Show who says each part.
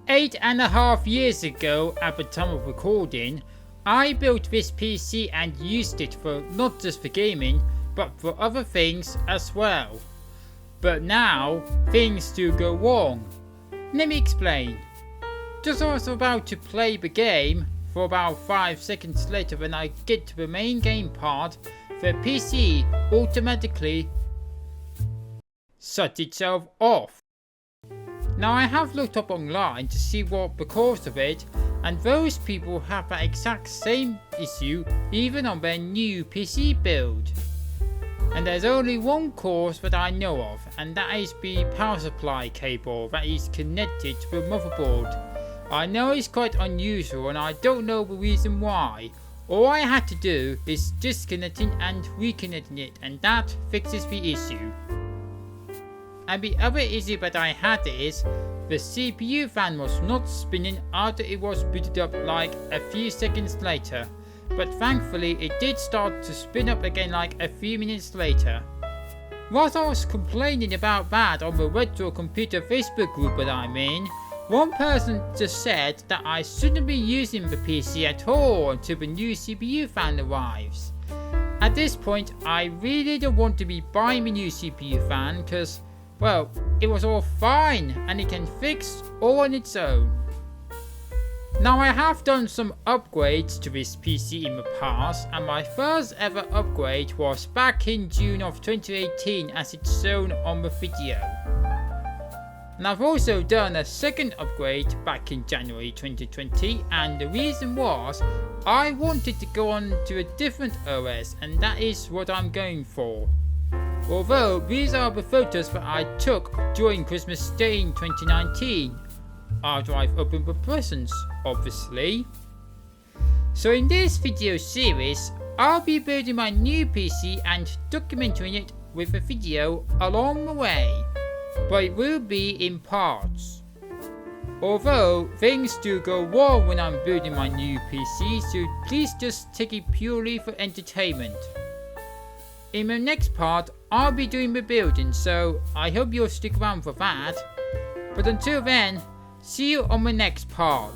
Speaker 1: 8.5 years ago at the time of recording, I built this PC and used it for not just for gaming, but for other things as well. But now, things do go wrong. Let me explain. Just as I was about to play the game, for about 5 seconds later when I get to the main game part, the PC automatically shut itself off. Now I have looked up online to see what the cause of it, and those people have the exact same issue even on their new PC build. And there's only one cause that I know of, and that is the power supply cable that is connected to the motherboard. I know it's quite unusual and I don't know the reason why. All I had to do is disconnecting and reconnecting it, and that fixes the issue. And the other issue that I had is the CPU fan was not spinning after it was booted up like a few seconds later, but thankfully it did start to spin up again like a few minutes later. Whilst I was complaining about that on the Retro Computer Facebook group that I'm in, one person just said that I shouldn't be using the PC at all until the new CPU fan arrives. At this point I really don't want to be buying a new CPU fan because, well, it was all fine and it can fix all on its own. Now I have done some upgrades to this PC in the past, and my first ever upgrade was back in June of 2018 as it's shown on the video. And I've also done a second upgrade back in January 2020, and the reason was I wanted to go on to a different OS, and that is what I'm going for. Although these are the photos that I took during Christmas Day in 2019, after I've opened the presents, obviously. So in this video series, I'll be building my new PC and documenting it with a video along the way, but it will be in parts. Although things do go wrong when I'm building my new PC, so please just take it purely for entertainment. In the next part, I'll be doing the building, so I hope you'll stick around for that. But until then, see you on the next part.